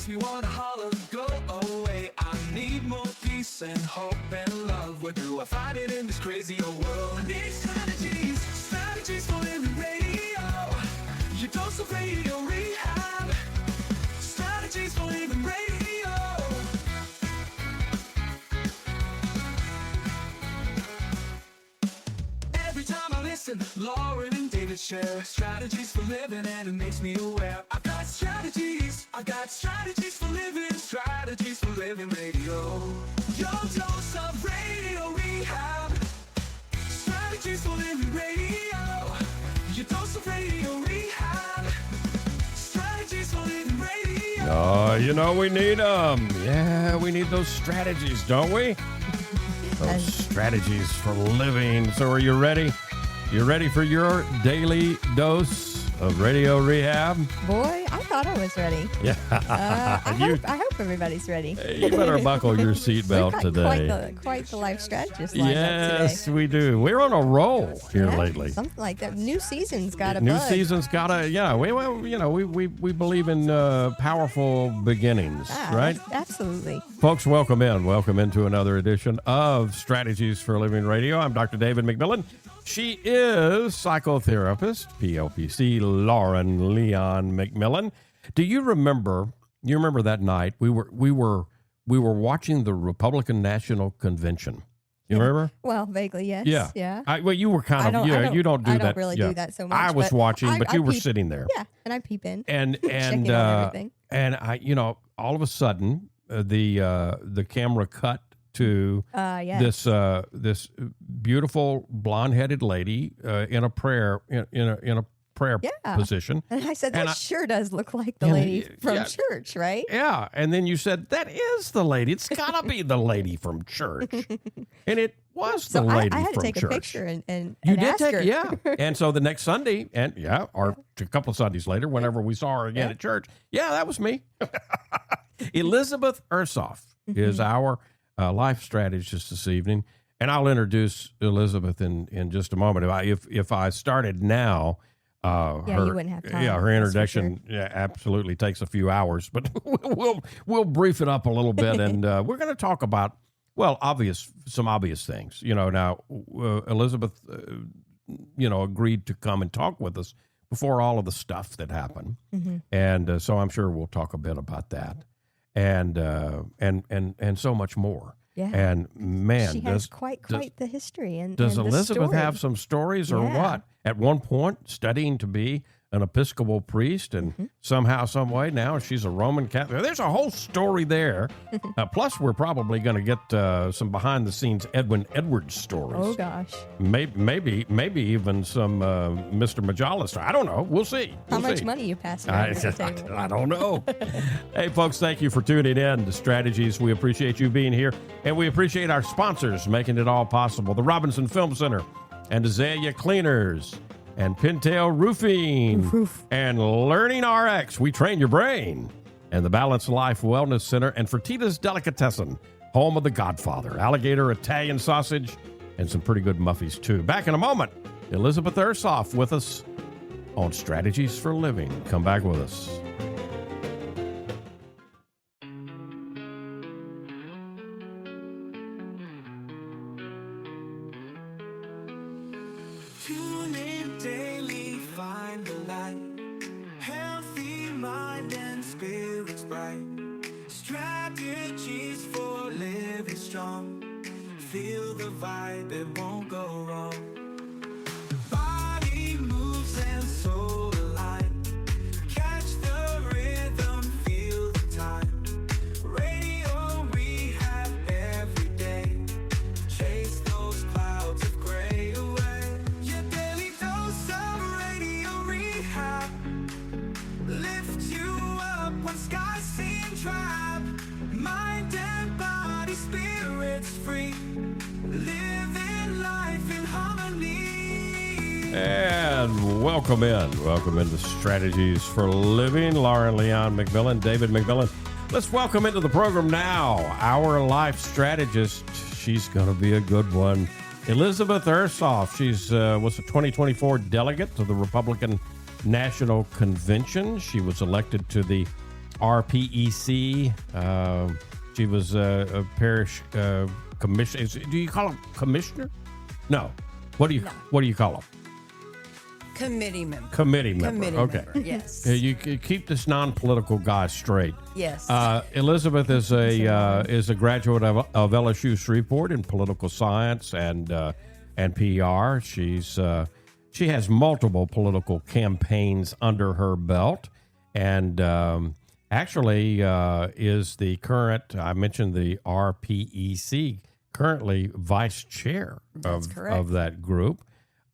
makes me wanna holler, go away. I need more peace and hope and love. Where do I find it in this crazy old world? I need strategies, strategies for living radio. Your dose of radio rehab. Strategies for living radio. Every time I listen, Lauren and David share strategies for living, and it makes me aware. I've got strategies for living, strategies for living radio. Your dose of radio rehab. Strategies for living radio. Your dose of radio rehab. Strategies for living radio. You know we need them. Yeah, we need those strategies, don't we? Those strategies for living. So are you ready? You ready for your daily dose of radio rehab? Boy, I thought I was ready. Yeah. I hope everybody's ready. You better buckle your seatbelt today. Quite the life strategist lineup Yes, today. we do. We're on a roll here lately. Something like that. New season's got a New buzz. season's got a, we believe in powerful beginnings, right? Absolutely. Folks, welcome in. Welcome into another edition of Strategies for Living Radio. I'm Dr. David McMillian. She is psychotherapist, PLPC, Lauren Leon McMillian. Do you remember? You remember that night we were watching the Republican National Convention. You remember? Well, vaguely, yes. Yeah. Well, you were kind of. You don't do that. I don't really do that so much. I was watching, but you were sitting there. Yeah, and I peep in. And checking on everything. And I, all of a sudden, the camera cut to this beautiful blonde-headed lady in a prayer in a prayer position. And I said, that sure does look like the lady from church, right? Yeah. And then you said, that is the lady. It's got to be the lady from church. And it was the lady from church. I had to take a picture and you did ask her. Yeah. And so the next Sunday, or a couple of Sundays later, whenever we saw her again at church, that was me. Elizabeth Ersoff is our life strategist this evening. And I'll introduce Elizabeth in just a moment. If I started now, you wouldn't have time. Yeah, her introduction absolutely takes a few hours, but we'll brief it up a little bit, and we're going to talk about some obvious things. Now Elizabeth, agreed to come and talk with us before all of the stuff that happened, and so I'm sure we'll talk a bit about that, and so much more. Yeah. And man, she has quite the history. Does and Elizabeth the have some stories or what? At one point, studying to be an Episcopal priest, and somehow, some way, now she's a Roman Catholic. There's a whole story there. Plus, we're probably going to get some behind-the-scenes Edwin Edwards stories. Oh gosh. Maybe even some Mr. Majalis. I don't know. We'll see. How much money you passing around the table? I don't know. Hey, folks, thank you for tuning in to Strategies. We appreciate you being here, and we appreciate our sponsors making it all possible. The Robinson Film Center and Azalea Cleaners and Pintail Roofing and Learning RX. We train your brain. And the Balanced Life Wellness Center and Fertitta's Delicatessen, home of the Godfather, alligator Italian sausage, and some pretty good muffies, too. Back in a moment, Elizabeth Ersoff with us on Strategies for Living. Come back with us. Tune in daily, find the light. Healthy mind and spirits bright. Strategies for living strong. Feel the vibe, it won't go wrong. Body moves and soul align. Catch the rhythm, feel the time. Radio rehab every day. Chase those clouds of gray away. Your daily dose of radio rehab. Lift you up when skies seem drab. Mind and body, spirits free. Living life in harmony. And welcome into Strategies for Living. Lauren Leon McMillian, David McMillian. Let's welcome into the program now our life strategist. She's going to be a good one. Elizabeth Ersoff. She's was a 2024 delegate to the Republican National Convention. She was elected to the RPEC. She was a parish commissioner. Do you call him commissioner? No. What do you call him? Committee member. Committee member. Okay. Member, yes. You keep this non-political guy straight. Yes. Elizabeth is a graduate of LSU Shreveport in political science and PR. She has multiple political campaigns under her belt, and actually is the current. I mentioned the RPEC, currently vice chair of that group.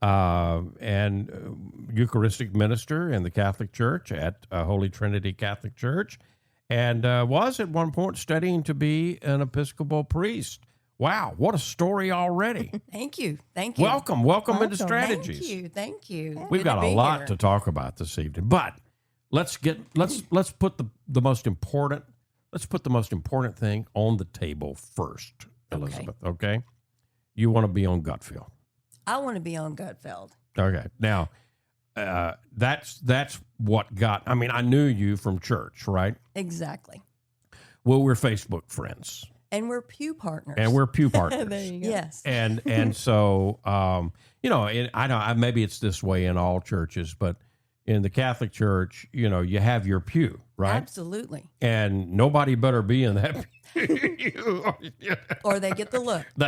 And Eucharistic minister in the Catholic Church at Holy Trinity Catholic Church, and was at one point studying to be an Episcopal priest. Wow, what a story already. Thank you. Welcome into Strategies. Thank you. We've got a lot to talk about this evening, but let's put the most important thing on the table first, Elizabeth, okay? You want to be on Gutfeld. I want to be on Gutfeld. Okay. Now, that's what got. I mean, I knew you from church, right? Exactly. Well, we're Facebook friends, and we're pew partners. There you go. Yes. And so I know maybe it's this way in all churches, but in the Catholic Church, you have your pew, right? Absolutely. And nobody better be in that pew. Or they get the look. You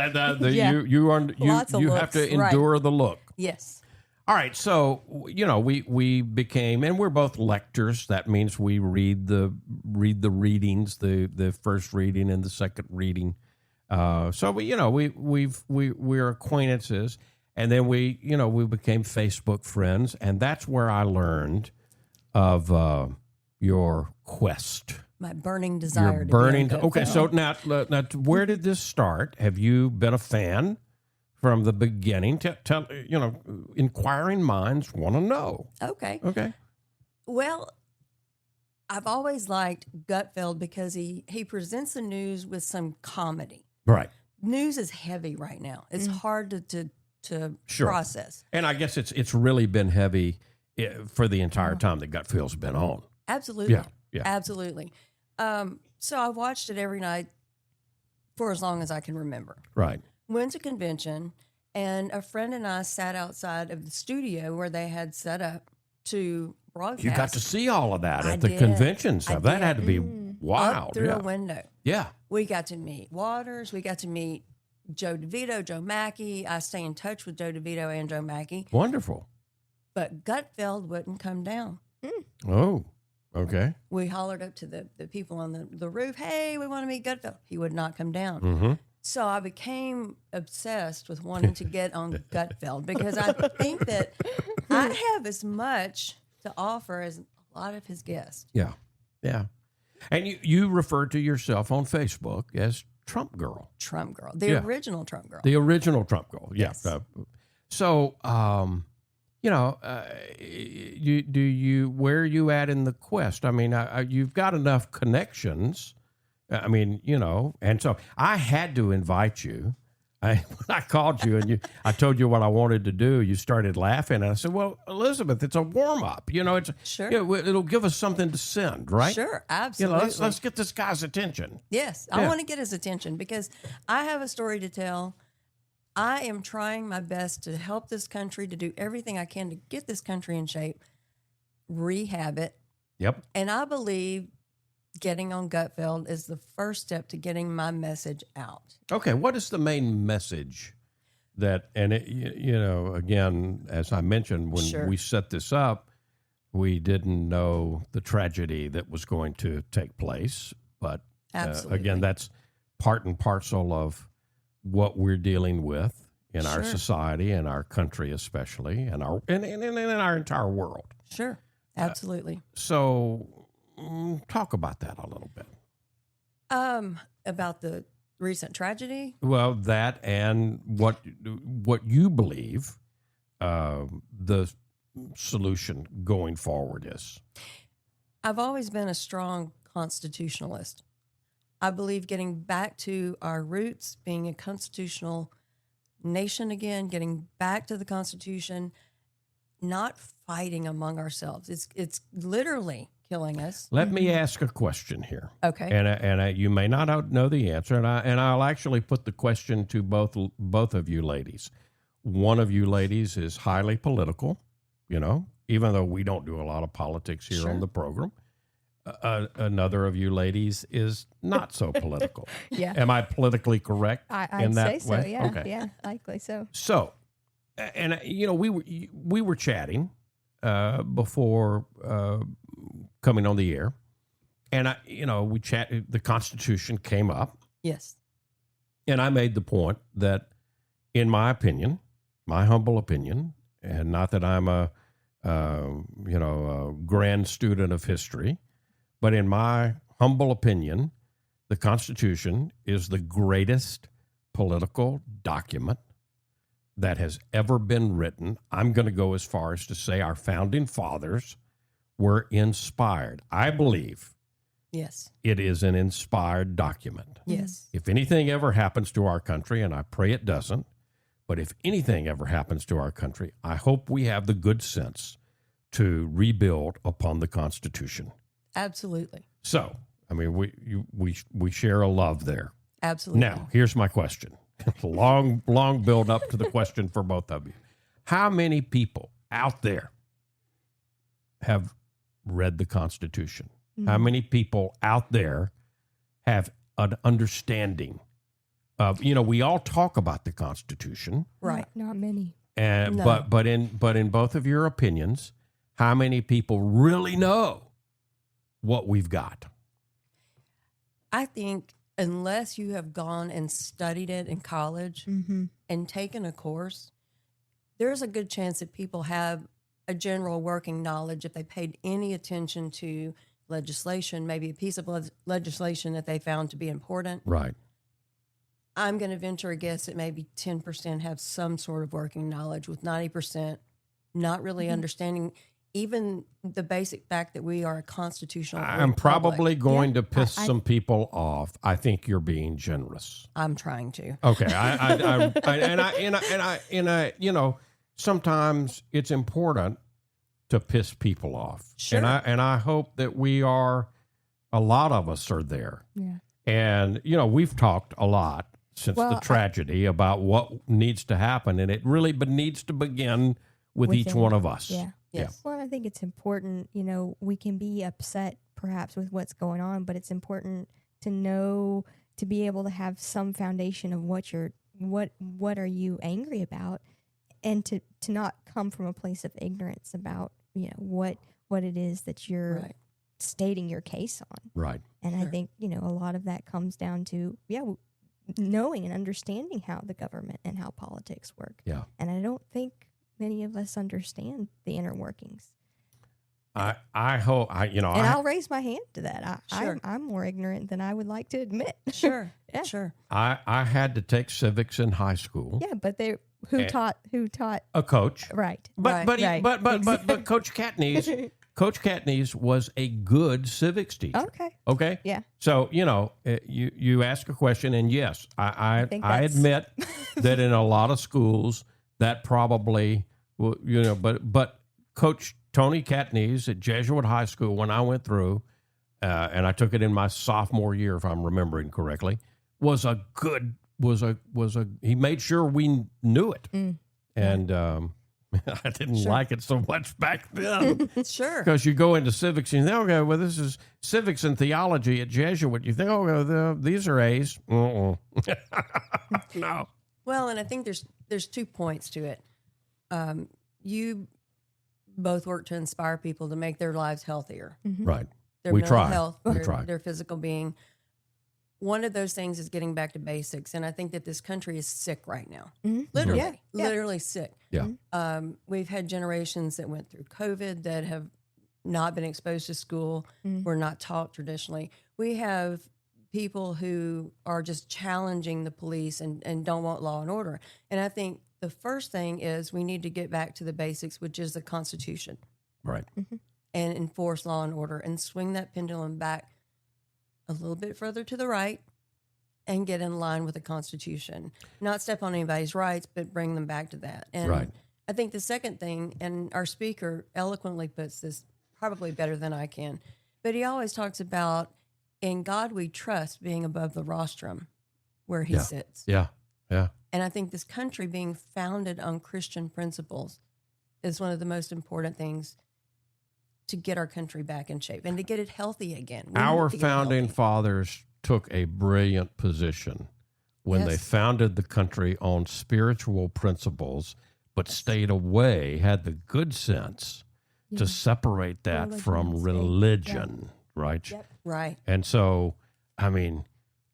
have to endure the look. Yes. All right, so we became, and we're both lectors. That means we read the readings, the first reading and the second reading. So we're acquaintances, and then we became Facebook friends, and that's where I learned of your quest. My burning desire. Okay, so now, where did this start? Have you been a fan from the beginning? Tell inquiring minds want to know. Okay. Well, I've always liked Gutfeld because he presents the news with some comedy. Right. News is heavy right now. It's hard to Sure. process. And I guess it's really been heavy for the entire time that Gutfeld's been on. Absolutely. Yeah. Absolutely. So I watched it every night for as long as I can remember. Right. Went to convention, and a friend and I sat outside of the studio where they had set up to broadcast. You got to see all of that at the did. convention stuff. That did. had to be wild. Up through a window. Yeah. We got to meet Waters. We got to meet Joe DeVito, Joe Mackey. I stay in touch with Joe DeVito and Joe Mackey. Wonderful. But Gutfeld wouldn't come down. Oh, okay. We hollered up to the people on the roof, hey, we want to meet Gutfeld. He would not come down. Mm-hmm. So I became obsessed with wanting to get on Gutfeld because I think that I have as much to offer as a lot of his guests. Yeah. And you refer to yourself on Facebook as Trump Girl. Trump Girl. The original Trump Girl. The original Trump Girl. Yeah. Yes. Where are you at in the quest? I mean, you've got enough connections. I mean, and so I had to invite you. When I called you and I told you what I wanted to do, you started laughing. And I said, well, Elizabeth, it's a warm up. Sure. It'll give us something to send, right? Sure, absolutely. Let's get this guy's attention. Yes, I want to get his attention because I have a story to tell. I am trying my best to help this country, to do everything I can to get this country in shape, rehab it. Yep. And I believe getting on Gutfeld is the first step to getting my message out. Okay, what is the main message that, and again, as I mentioned, when we set this up, we didn't know the tragedy that was going to take place. But again, that's part and parcel of what we're dealing with in our society and our country, especially, and in our entire world. Sure, absolutely. So talk about that a little bit. About the recent tragedy? Well, that and what you believe the solution going forward is. I've always been a strong constitutionalist. I believe getting back to our roots, being a constitutional nation again, getting back to the Constitution, not fighting among ourselves. It's literally killing us. Let me ask a question here. Okay. And you may not know the answer, and I'll actually put the question to both of you ladies. One of you ladies is highly political, even though we don't do a lot of politics here on the program. Another of you ladies is not so political. Yeah. Am I politically correct I'd in that say way? so, yeah. Okay. Yeah, likely so. So, and we were chatting before coming on the air, and we chatted. The Constitution came up, Yes. and I made the point that, in my opinion, my humble opinion, and not that I'm a grand student of history, but in my humble opinion, the Constitution is the greatest political document that has ever been written. I'm going to go as far as to say our founding fathers were inspired. I believe Yes. it is an inspired document. Yes. If anything ever happens to our country, and I pray it doesn't, but if anything ever happens to our country, I hope we have the good sense to rebuild upon the Constitution. Absolutely. So, I mean, we share a love there. Absolutely. Now, here's my question. long build up to the question for both of you. How many people out there have read the Constitution? How many people out there have an understanding of, we all talk about the Constitution, Right. Not many. and No. but in both of your opinions, how many people really know what we've got? I think unless you have gone and studied it in college and taken a course, there's a good chance that people have a general working knowledge if they paid any attention to legislation, maybe a piece of legislation that they found to be important. Right. I'm going to venture a guess that maybe 10% have some sort of working knowledge, with 90% not really understanding even the basic fact that we are a constitutional I'm republic. probably going to piss I- some people off. I think you're being generous. I'm trying to. Okay, sometimes it's important to piss people off. Sure. And I hope that a lot of us are there. Yeah. And, we've talked a lot since the tragedy about what needs to happen, and it really needs to begin with each Within. one of us. Yeah. Yes. Well, I think it's important, we can be upset perhaps with what's going on, but it's important to know, to be able to have some foundation of what are you angry about, and to not come from a place of ignorance about, what it is that you're Right. stating your case on. Right. And I Sure. think, a lot of that comes down to, knowing and understanding how the government and how politics work. Yeah. And I don't think many of us understand the inner workings. I hope, And I'll raise my hand to that. Sure. I'm more ignorant than I would like to admit. Sure. Yeah. Sure. I had to take civics in high school. Yeah, but who taught A coach. right. But Right. but Coach Catney's was a good civics teacher. Okay. Okay. Yeah. So you ask a question, and yes, I think I that's- admit that in a lot of schools that probably but Coach Tony Catney's at Jesuit High School, when I went through, and I took it in my sophomore year, if I'm remembering correctly, he made sure we knew it, and I didn't like it so much back then. Sure. Because you go into civics and you think, okay, well, this is civics and theology at Jesuit. You think, these are A's. No. Well, and I think there's 2 points to it. You both work to inspire people to make their lives healthier. Right. Their We mental try. health, We their, try. their physical being. One of those things is getting back to basics, and I think that this country is sick right now. Literally, Yeah. Yeah. literally sick. Yeah. We've had generations that went through COVID that have not been exposed to school, were not taught traditionally. We have people who are just challenging the police and don't want law and order. And I think the first thing is we need to get back to the basics, which is the Constitution, Right. and enforce law and order and swing that pendulum back a little bit further to the right and get in line with the Constitution. Not step on anybody's rights, but bring them back to that. And Right. I think the second thing, and our speaker eloquently puts this probably better than I can. But he always talks about in God we trust being above the rostrum where he sits. Yeah. Yeah. And I think this country being founded on Christian principles is one of the most important things to get our country back in shape and to get it healthy again. We Our need to get it founding healthy. fathers took a brilliant position when they Yes. founded the country on spiritual principles, but stayed away, had the good sense to separate that Religion from and state. religion, right? Yep. Right. And so, I mean,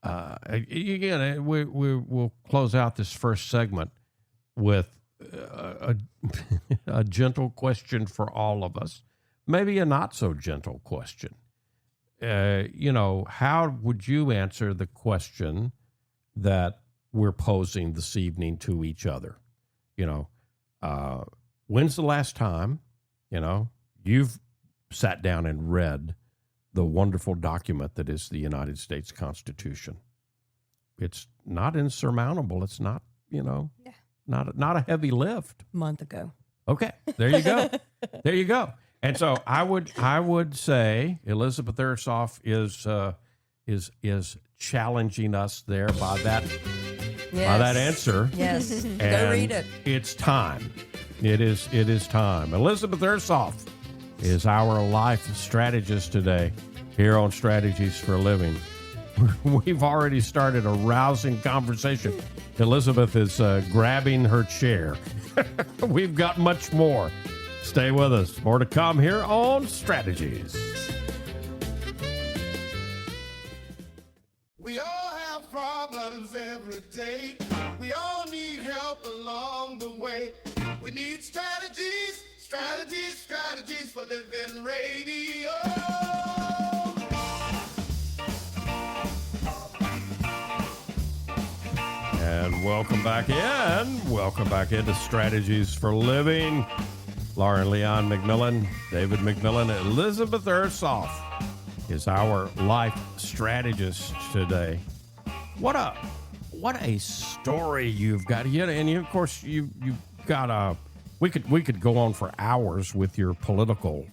again, we'll close out this first segment with a gentle question for all of us, maybe a not so gentle question. How would you answer the question that we're posing this evening to each other? When's the last time, you've sat down and read the wonderful document that is the United States Constitution? It's not insurmountable. It's not, not a heavy lift. Month ago. Okay, there you go. There you go. And so I would say Elizabeth Ersoff is challenging us there by that answer. Yes. Go And read it. It's time. It is time. Elizabeth Ersoff is our life strategist today here on Strategies for Living. We've already started a rousing conversation. Elizabeth is grabbing her chair. We've got much more. Stay with us. More to come here on Strategies. We all have problems every day. We all need help along the way. We need strategies, strategies, strategies for living radio. And welcome back in. Welcome back into Strategies for Living. Lauren Leon McMillian, David McMillian, Elizabeth Ersoff is our life strategist today. What a story you've got. Of course you've got we could go on for hours with your political,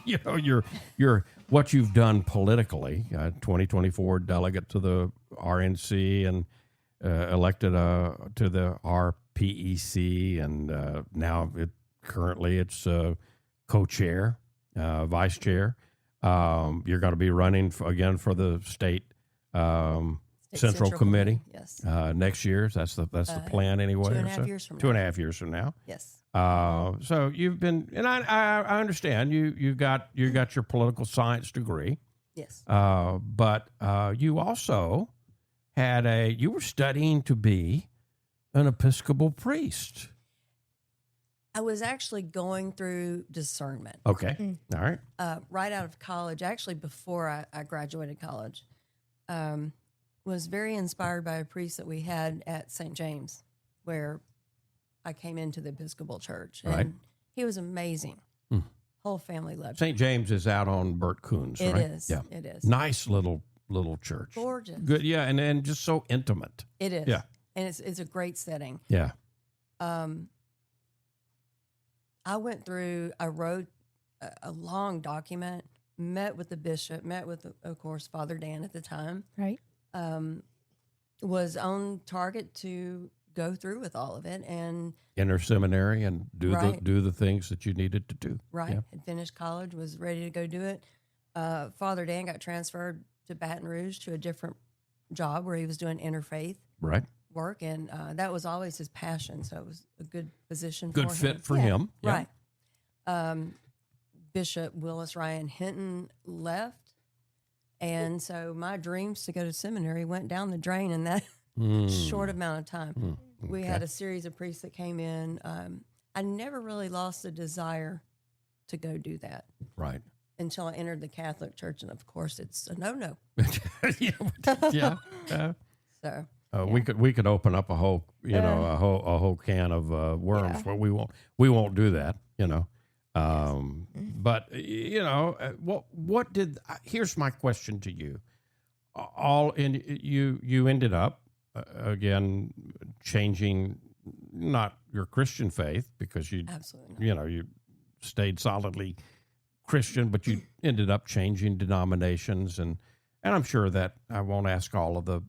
your what you've done politically. 2024 delegate to the RNC and elected to the RPEC, and now currently it's co-chair, vice chair. You're going to be running again for the state Central Committee. Yes. Next year. That's the plan anyway. 2.5 years from now. 2.5 years from now. Yes. So you've been, and I understand you got your political science degree. Yes. But you also you were studying to be an Episcopal priest. I was actually going through discernment. Okay. All right. Right out of college, actually before I graduated college, was very inspired by a priest that we had at St. James, where I came into the Episcopal Church. And Right. he was amazing. Whole family loved him. St. James is out on Burt Coons, It right? is. Yeah. It is. Nice little church. Gorgeous. Good. Yeah. And just so intimate. It is. Yeah. And it's a great setting. Yeah. I wrote a long document, met with the bishop, met with, of course, Father Dan at the time, Right. was on target to go through with all of it. And Enter seminary and do Right. the things that you needed to do. right, Yeah. had finished college, was ready to go do it. Father Dan got transferred to Baton Rouge to a different job where he was doing interfaith Right. work. And that was always his passion. So it was a good position Good for fit him. for Yeah, him. Yeah. Right. Bishop Willis Ryan Hinton left. And so my dreams to go to seminary went down the drain in that short amount of time. We had a series of priests that came in. I never really lost the desire to go do that Right. until I entered the Catholic Church. And of course, it's a no-no. Yeah. So We could open up a whole a whole can of worms, but we won't do that. But what did? Here's my question to you. You ended up again changing not your Christian faith because you absolutely not. you stayed solidly Christian, but you ended up changing denominations, and I'm sure that I won't ask all of the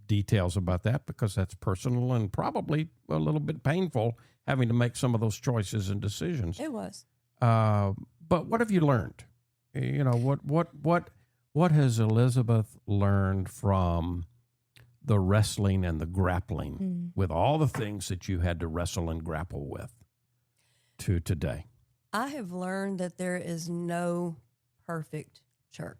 details about that because that's personal and probably a little bit painful having to make some of those choices and decisions. It was. But what have you learned? You know, what has Elizabeth learned from the wrestling and the grappling with all the things that you had to wrestle and grapple with to today? I have learned that there is no perfect church.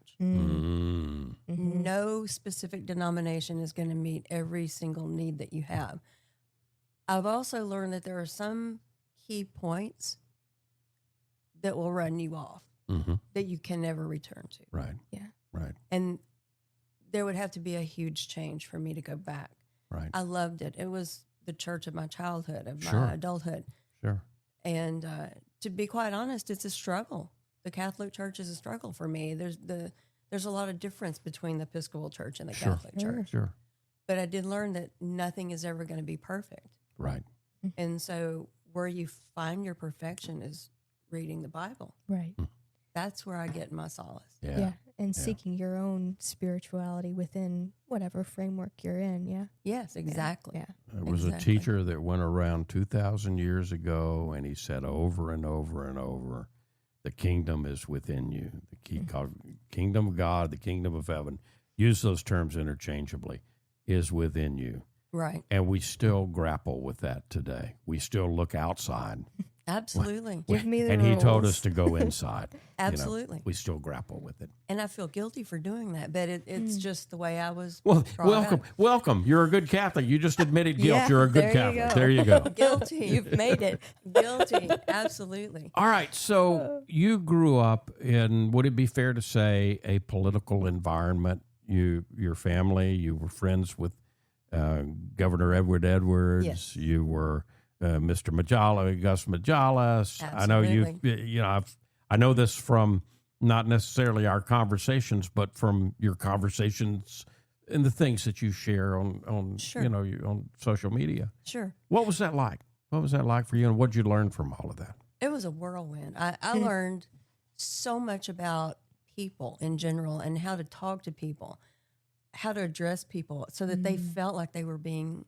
No specific denomination is going to meet every single need that you have. I've also learned that there are some key points that will run you off that you can never return to. Right. Yeah. Right. And there would have to be a huge change for me to go back. Right. I loved it. It was the church of my childhood, of Sure. my adulthood. Sure. And to be quite honest, it's a struggle. The Catholic Church is a struggle for me. There's a lot of difference between the Episcopal Church and the Sure. Catholic Church. Sure. But I did learn that nothing is ever going to be perfect. Right. And so where you find your perfection is reading the Bible. Right. That's where I get my solace. Yeah. And seeking your own spirituality within whatever framework you're in. Yeah. Yes, exactly. Yeah. There was a Exactly. teacher that went around 2,000 years ago, and he said over and over and over, the kingdom is within you. The kingdom of God, the kingdom of heaven, use those terms interchangeably, is within you. Right. And we still grapple with that today. We still look outside. Absolutely. Give me the And he told rules. us to go inside. You know, Absolutely. we still grapple with it. And I feel guilty for doing that, but it's just the way I was Well, brought up. welcome. You're a good Catholic. You just admitted guilt. Yeah, You're a good there you Catholic. go. There you go. Guilty. You've made it. Guilty. Absolutely. All right. So you grew up in, would it be fair to say, a political environment? Your family, you were friends with Governor Edward Edwards. Yes. You were Mr. Majala, Gus Majalis. I know I know this from not necessarily our conversations, but from your conversations and the things that you share on Sure. on social media. Sure. What was that like? What was that like for you, and what did you learn from all of that? It was a whirlwind. I learned so much about people in general and how to talk to people, how to address people so that they felt like they were being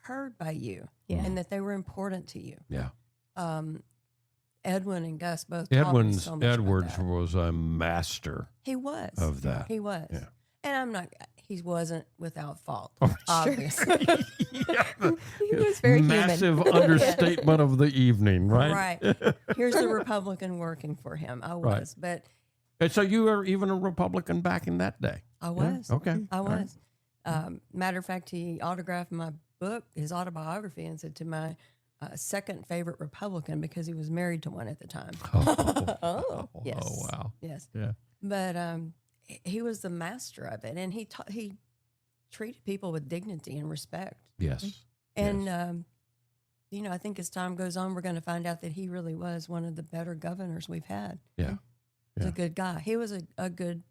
heard by you and that they were important to you. Yeah. Edwin and Gus both taught me so much about Edwards that. was a master He was. of that. He was. Yeah. And he wasn't without fault, Oh, obviously. He was very Massive human. understatement of the evening, right? Right. Here's the Republican working for him. I Right. was. But And so you were even a Republican back in that day. I was. Okay. I All right. was. Matter of fact, he autographed my book, his autobiography, and said to my second favorite Republican because he was married to one at the time. Oh, Yes. Oh, wow. Yes. Yeah. But he was the master of it, and he treated people with dignity and respect. Yes. And I think as time goes on, we're going to find out that he really was one of the better governors we've had. Yeah. He's Yeah. a good guy. He was a good,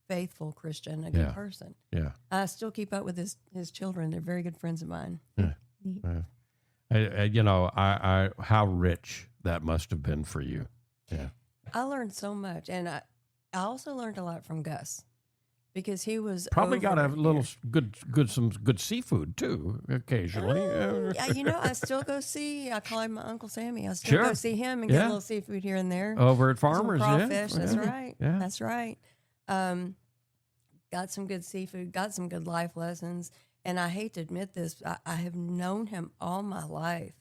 faithful Christian, a good Yeah. person. Yeah. I still keep up with his children. They're very good friends of mine. How rich that must have been for you. Yeah. I learned so much, and I also learned a lot from Gus because he was Probably got a over little here. some good seafood too occasionally. Yeah, I still go see. I call him my Uncle Sammy. I still Sure. go see him and get Yeah. a little seafood here and there. Over at Some Farmers, crawfish. yeah. That's Yeah. right. Yeah. That's right. Got some good seafood. Got some good life lessons. And I hate to admit this, I have known him all my life.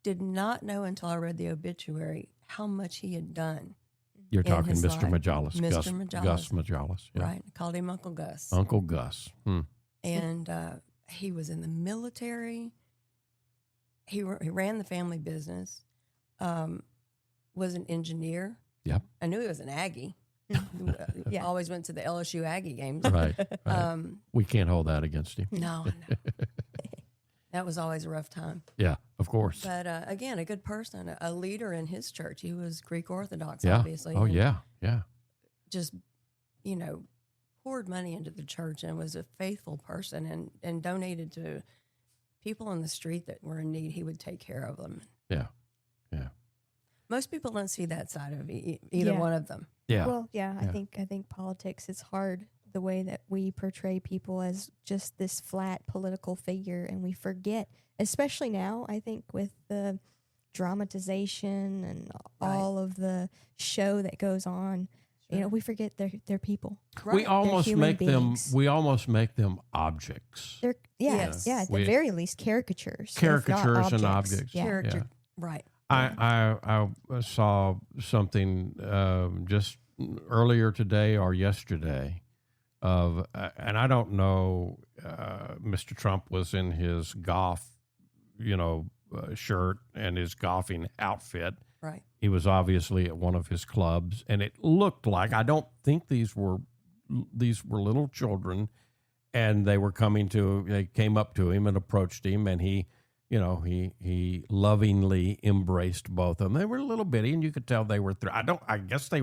Did not know until I read the obituary how much he had done. You're in talking his Mr. life. Majalis. Mr. Gus Majalis. Majalis. Yeah. Right. I called him Uncle Gus. Uncle Gus. And he was in the military. He ran the family business. Was an engineer. Yep. I knew he was an Aggie. Yeah. Always went to the LSU Aggie games. Right. We can't hold that against him. No. That was always a rough time. Yeah, of course. But again, a good person, a leader in his church. He was Greek Orthodox, Yeah. obviously. Oh, and yeah. Yeah. Just, poured money into the church and was a faithful person and donated to people on the street that were in need. He would take care of them. Yeah. Yeah. Most people don't see that side of either Yeah. one of them. Yeah. Well, yeah, I think politics is hard, the way that we portray people as just this flat political figure, and we forget, especially now, I think with the dramatization and all of the show that goes on, we forget they're people. We almost human make them. beings. We almost make them objects. They're Yes. at the We- very least caricatures. if not Caricatures and objects. Yeah. Character, right. I saw something just earlier today or yesterday of, and I don't know, Mr. Trump was in his golf, shirt and his golfing outfit. Right. He was obviously at one of his clubs, and it looked like, I don't think these were little children, and they came up to him and approached him, and he lovingly embraced both of them. They were a little bitty, and you could tell they were I guess they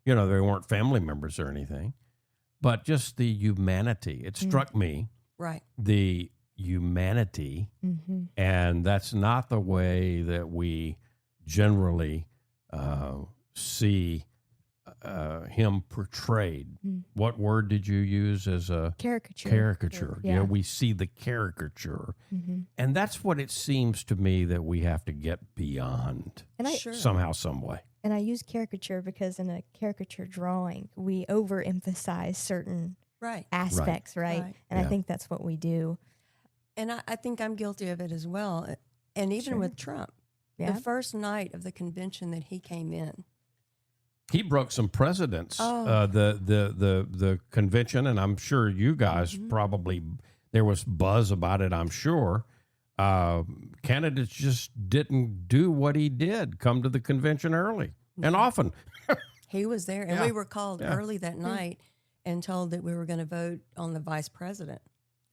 weren't family members or anything, but just the humanity. It struck me, Right. the humanity, Mm-hmm. and that's not the way that we generally see him portrayed. What word did you use as a Caricature. caricature? Yeah. We see the caricature, Mm-hmm. and that's what it seems to me that we have to get beyond And I Sure. somehow, some way. and I use caricature because in a caricature drawing, we overemphasize certain Right. aspects, right? Right. And Yeah. I think that's what we do. And I think I'm guilty of it as well. And even Sure. with Trump, Yeah. the first night of the convention that he came in, He broke some precedents. Oh. The convention, and I'm sure you guys probably, there was buzz about it, I'm sure. Candidates just didn't do what he did, come to the convention early and often. he was there, and Yeah. we were called Yeah. early that night and told that we were going to vote on the vice president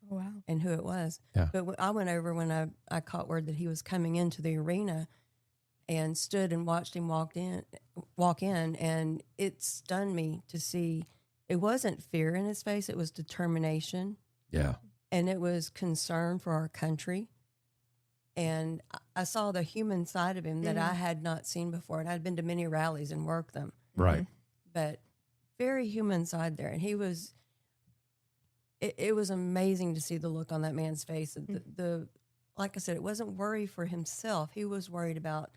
Wow. and who it was. Yeah. But I went over when I caught word that he was coming into the arena and stood and watched him walk in, and it stunned me to see it wasn't fear in his face, it was determination, Yeah. and it was concern for our country. And I saw the human side of him that I had not seen before, and I'd been to many rallies and worked them, Right. but very human side there. And he was, it was amazing to see the look on that man's face. The like I said, it wasn't worry for himself. He was worried about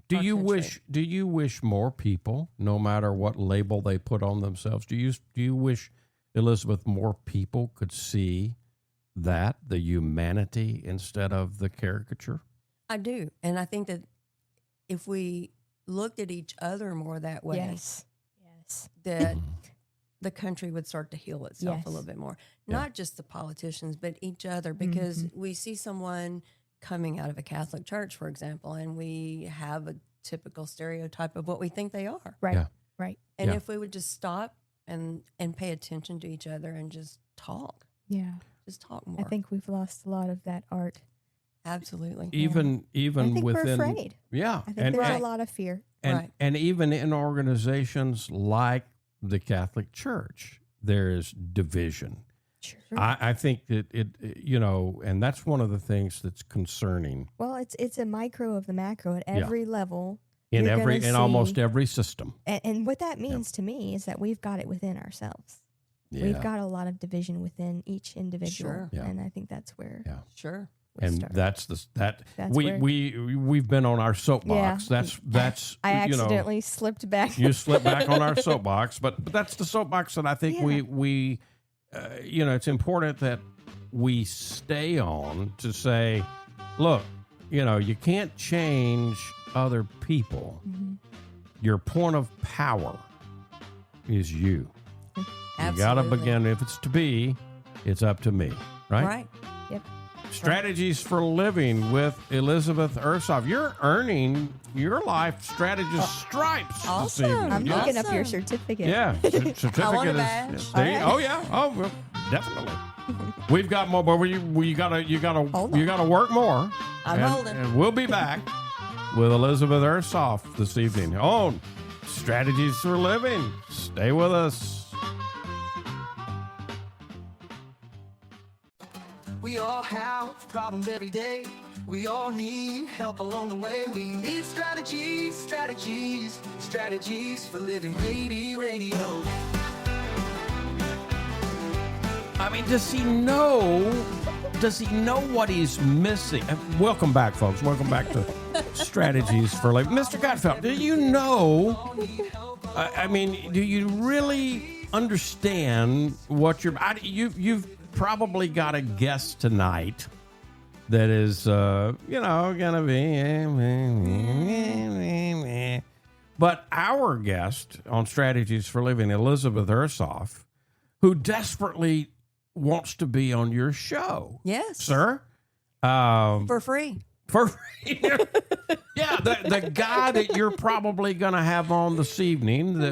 Do our you country. wish more people, no matter what label they put on themselves, do you wish, Elizabeth, more people could see that, the humanity instead of the caricature? I do. And I think that if we looked at each other more that way, Yes. Yes. that the country would start to heal itself Yes. a little bit more. Not just the politicians, but each other, because Mm-hmm. we see someone coming out of a Catholic church, for example, and we have a typical stereotype of what we think they are. Right. Yeah. Right. And Yeah. if we would just stop and pay attention to each other and just talk more. I think we've lost a lot of that art. Absolutely. Even I think within, we're afraid. yeah, I think there's a lot of fear. Right. and even in organizations like the Catholic Church, there is division. Sure. I think that it, and that's one of the things that's concerning Well, it's a micro of the macro at every level. in You're gonna in almost see- every system. And what that means to me is that we've got it within ourselves. Yeah. We've got a lot of division within each individual, Sure. Yeah. and I think that's where Yeah. Sure. we And start. that's That's where- we've been on our soapbox. Yeah. That's I accidentally slipped back. you slip back on our soapbox, but that's the soapbox that I think Yeah. we it's important that we stay on to say, look, you can't change other people. Mm-hmm. Your point of power is you. You got to Absolutely. begin. If it's to be, it's up to me, right? Right. Yep. Strategies for Living with Elizabeth Ersoff. You're earning your life strategist stripes this Awesome. evening. I'm Yeah. picking up your Awesome. certificate. Yeah, certificate I want a is. badge. is there you- All right. Oh yeah. Oh, well, definitely. We've got more, but you gotta Hold work more. I'm and, holding. And we'll be back with Elizabeth Ersoff this evening on Strategies for Living. Stay with us. We all have problems every day. We all need help along the way. We need strategies, strategies, strategies for living radio. I mean, does he know? Does he know what he's missing? Welcome back, folks. Welcome back to Strategies for Living. Mr. Gutfeld, do you know? I mean, do you really understand what you've probably got a guest tonight that is, gonna be. But our guest on Strategies for Living, Elizabeth Ersoff, who desperately wants to be on your show. Yes. Sir. For free. For free. Yeah, the guy that you're probably going to have on this evening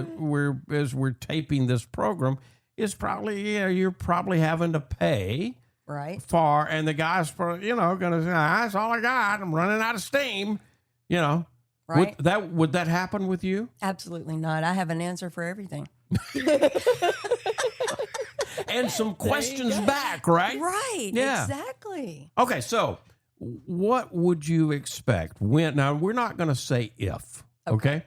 as we're taping this program is probably, you're probably having to pay Right. for, and the guy's, going to say, that's all I got. I'm running out of steam. Right. Would that happen with you? Absolutely not. I have an answer for everything. And some questions back, right? Right. Yeah. Exactly. Okay, so what would you expect when? Now, we're not going to say if, okay?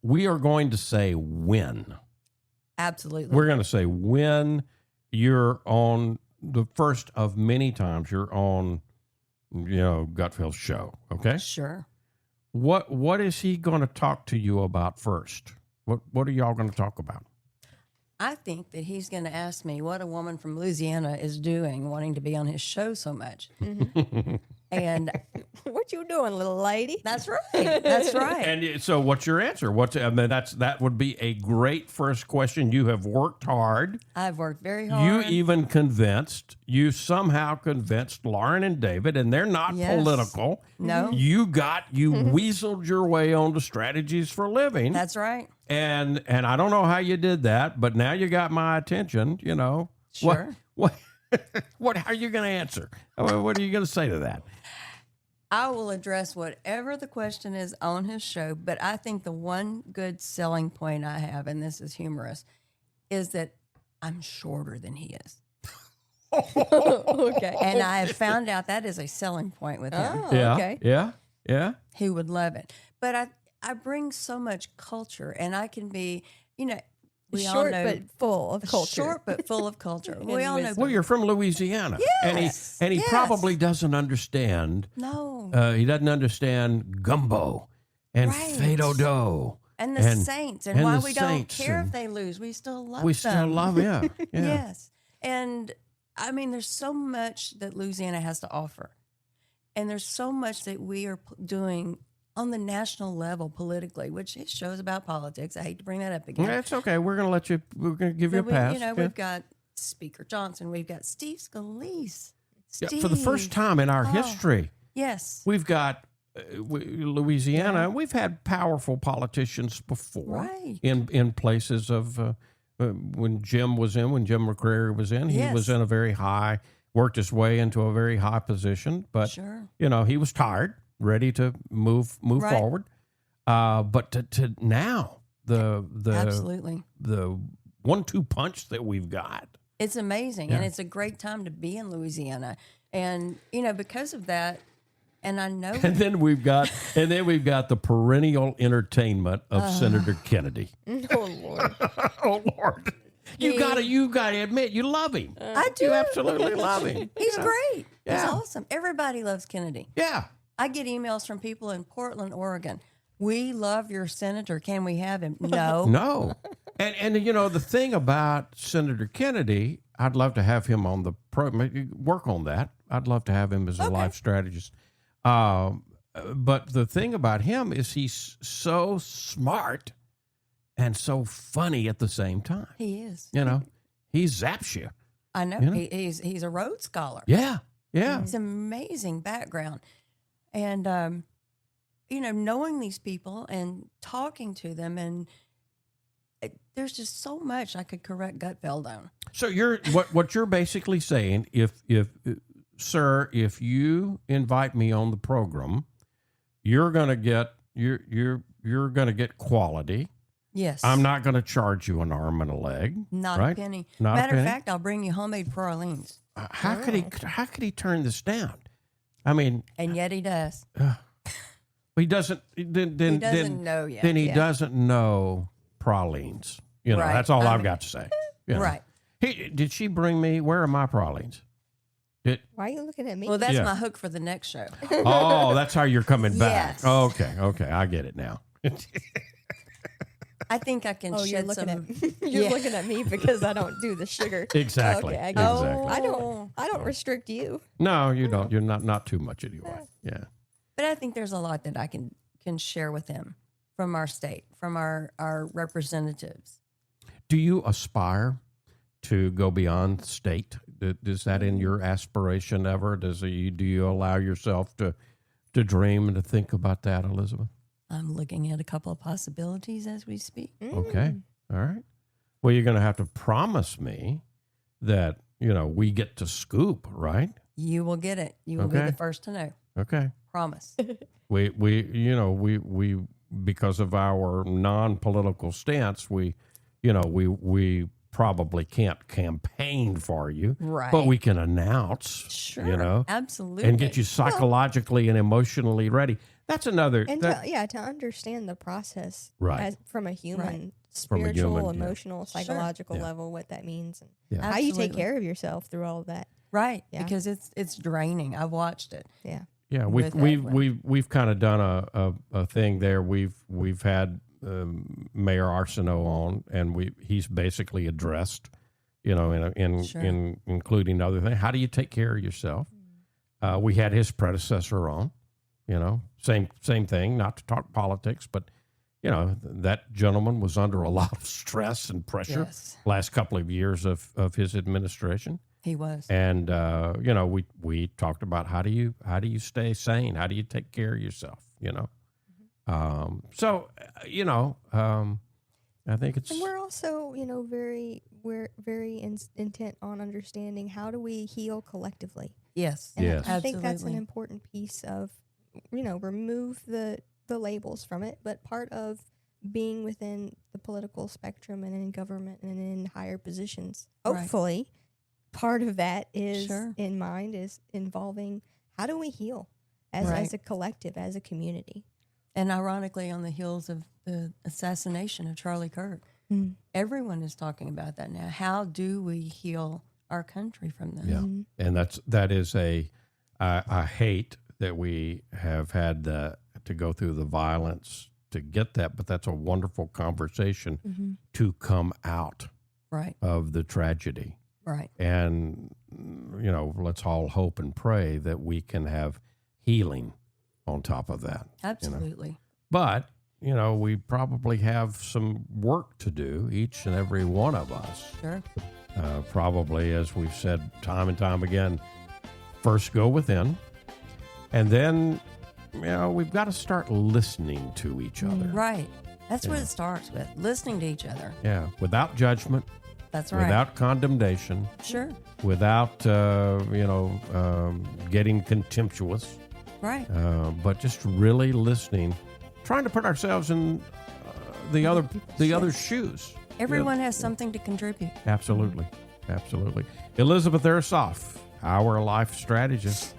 We are going to say when. Absolutely. We're going to say when you're on the first of many times you're on, Gutfeld's show, okay? Sure. What is he going to talk to you about first? What are y'all going to talk about? I think that he's going to ask me what a woman from Louisiana is doing, wanting to be on his show so much. And What you doing, little lady? that's right. That's right. And so, what's your answer? That would be a great first question. You have worked hard. I've worked very hard. You somehow convinced Lauren and David, and they're not Yes. political. No. You weaseled your way onto Strategies for Living. That's right. And I don't know how you did that, but now you got my attention, Sure. What how are you going to answer? What are you going to say to that? I will address whatever the question is on his show, but I think the one good selling point I have, and this is humorous, is that I'm shorter than he is. Okay. And I have found out that is a selling point with him. Oh, okay. Yeah. He would love it. But I bring so much culture, and I can be, we all Short know but full of culture. short but full of culture. We all know. Well, you're from Louisiana. Yes, And he yes. probably doesn't understand. No. He doesn't understand gumbo and Right. fado dough. And the saints, and why the we don't saints, care and if they lose. We still love them. we still love him. Yeah. Yes. And I mean, there's so much that Louisiana has to offer. And there's so much that we are doing on the national level politically, which it shows about politics. I hate to bring that up again. That's okay. We're going to give you a But pass. Yeah. we've got Speaker Johnson. We've got Steve Scalise. Yeah, for the first time in our history, Yes. we've got Louisiana. We've had powerful politicians before Right. in places of when Jim McCrary was in. He Yes. was in a very high, worked his way into a very high position. But Sure. he was tired, ready to move Right. forward. But to now Absolutely. the 1-2 punch that we've got. It's amazing. Yeah. And it's a great time to be in Louisiana. And, because of that, and I know And then we've got the perennial entertainment of Senator Kennedy. Oh, Lord. Oh Lord. You gotta admit you love him. I do. You absolutely love him. He's great. Yeah. He's awesome. Everybody loves Kennedy. Yeah. I get emails from people in Portland, Oregon. We love your senator. Can we have him? No. No. And the thing about Senator Kennedy, I'd love to have him on the program. Work on that. I'd love to have him as a life strategist. But the thing about him is he's so smart and so funny at the same time. He is. He zaps you. I know. He's a Rhodes Scholar. Yeah. Yeah. It's an amazing background. And, knowing these people and talking to them, and there's just so much I could correct Gutfeld on. So what you're basically saying, if you invite me on the program, you're gonna get you're gonna get quality. Yes. I'm not gonna charge you an arm and a leg. Not right? a penny. Not a Matter of penny? fact, I'll bring you homemade pralines. how could he turn this down? I mean, And yet he does. he doesn't. Then He doesn't know yet. Then he Yeah. doesn't know pralines. You know, Right. that's all I I've mean- got to say. You know. Right. Did she bring me? Where are my pralines? Why are you looking at me? Well, that's Yeah. my hook for the next show. Oh, that's how you're coming back. Yes. Okay, I get it now. I think I can you're shed looking some. at you're Yeah. looking at me because I don't do the sugar. Exactly. Okay, I get it. Exactly. I don't restrict you. No, you don't. You're not too much anyway. Yeah. But I think there's a lot that I can share with them from our state, from our representatives. Do you aspire to go beyond state? Is that in your aspiration ever? Do you allow yourself to dream and to think about that, Elizabeth? I'm looking at a couple of possibilities as we speak. Okay. All right. Well, you're going to have to promise me that, we get to scoop, right? You will get it. You will be Okay. the first to know. Okay. Promise. We because of our non-political stance, we probably can't campaign for you, Right. but we can announce, Sure. Absolutely. and get you psychologically and emotionally ready. That's another. And that- to understand the process Right. from a human, Right. spiritual, human, yeah. emotional, psychological level, what that means, and Yeah. how you take Absolutely. care of yourself through all of that. Right. Yeah. Because it's draining. I've watched it. Yeah. Yeah, with we've kind of done a thing there. We've had Mayor Arsenault on, and he's basically addressed, in including other things. How do you take care of yourself? We had his predecessor on, same thing. Not to talk politics, but that gentleman was under a lot of stress and pressure Yes. last couple of years of his administration. He was. And we talked about how do you stay sane? How do you take care of yourself? I think it's And we're also, we're very intent on understanding how do we heal collectively. Yes. And Yes. I think that's an Absolutely. important piece of, remove the labels from it, but part of being within the political spectrum and in government and in higher positions. Right. Hopefully, part of that is Sure. in mind is involving how do we heal as Right. a collective, as a community. And ironically, on the heels of the assassination of Charlie Kirk, everyone is talking about that now. How do we heal our country from this? Yeah, and that is I hate that we have had to go through the violence to get that, but that's a wonderful conversation to come out Right. of the tragedy. Right. And, let's all hope and pray that we can have healing on top of that. Absolutely. But, we probably have some work to do, each and every one of us. Sure. Probably, as we've said time and time again, first go within. And then, we've got to start listening to each other. Right. That's what it starts with, listening to each other. Yeah, without judgment, That's right. without condemnation, Sure. without, getting contemptuous. Right. But just really listening, trying to put ourselves in the other's shoes. Everyone has something to contribute. Absolutely. Elizabeth Ersoff, our life strategist.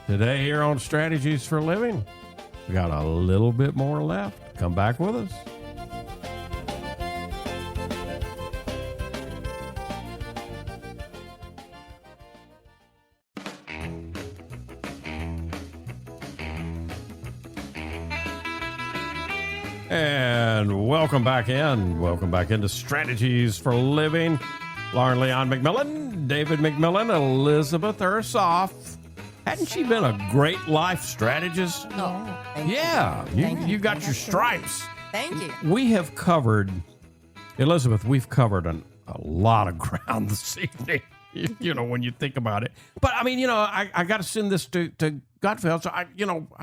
Today here on Strategies for Living, we got a little bit more left. Come back with us. And welcome back in. Welcome back into Strategies for Living. Lauren Leon McMillian, David McMillian, Elizabeth Ersoff. Hadn't she been a great life strategist? Oh, thank Yeah, you got your stripes. Thank you. We have covered, Elizabeth, we've covered a lot of ground this evening, when you think about it. But, I got to send this to Gutfeld, so I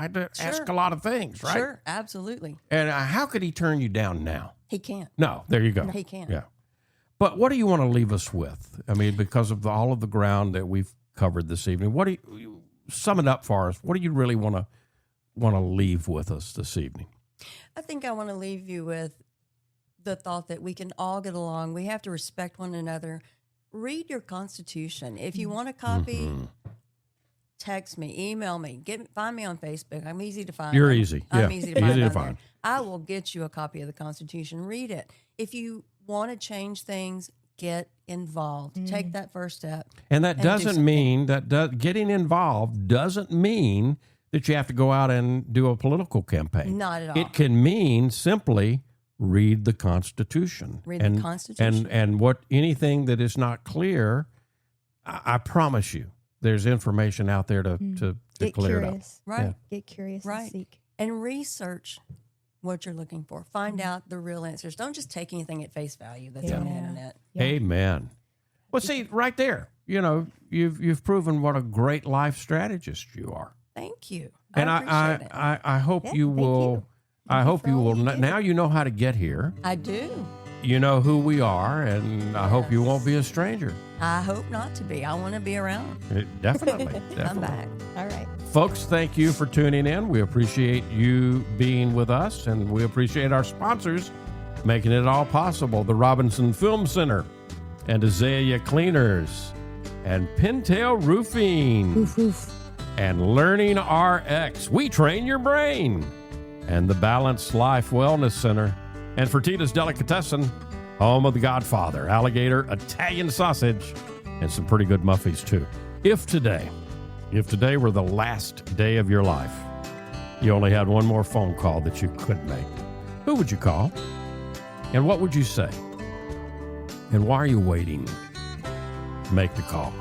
had to ask a lot of things, right? Sure. Absolutely. And how could he turn you down now? He can't. No, there you go. He can't. Yeah. But what do you want to leave us with? Because of all of the ground that we've covered this evening, what do you sum it up for us? What do you really want to leave with us this evening? I think I want to leave you with the thought that we can all get along. We have to respect one another, read your Constitution. If you want a copy, text me, email me, find me on Facebook. I'm easy to find. You're easy. I'm Yeah. easy to find. Easy to on there. find. I will get you a copy of the Constitution. Read it. If you want to change things, get involved. Take that first step. And that do doesn't something. mean getting involved doesn't mean that you have to go out and do a political campaign. Not at all. It can mean simply read the Constitution. Read the Constitution. And anything that is not clear, I promise you, there's information out there to Get clear curious. Right. Yeah. Get curious Right. and seek. And research what you're looking for. Find out the real answers. Don't just take anything at face value that's on the Yeah. internet. it. Amen. Well, see, right there, you've proven what a great life strategist you are. Thank you. And I appreciate it. I hope you thank will. you. I hope for you all will. you do. Now you know how to get here. I do. You know who we are, and I hope you won't be a stranger. I hope not to be. I want to be around. Definitely. Come Definitely. back. All right. Folks, thank you for tuning in. We appreciate you being with us, and we appreciate our sponsors making it all possible. The Robinson Film Center, and Azalea Cleaners, and Pintail Roofing, Oof, oof. and Learning RX. We train your brain. And the Balanced Life Wellness Center, and Fertitta's Delicatessen, home of the Godfather, alligator, Italian sausage, and some pretty good muffies too. If today were the last day of your life, you only had one more phone call that you could make, who would you call? And what would you say? And why are you waiting? Make the call.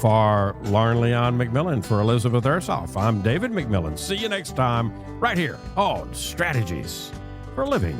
For Lauren Leon McMillian, for Elizabeth Ersoff, I'm David McMillian. See you next time right here on Strategies for Living.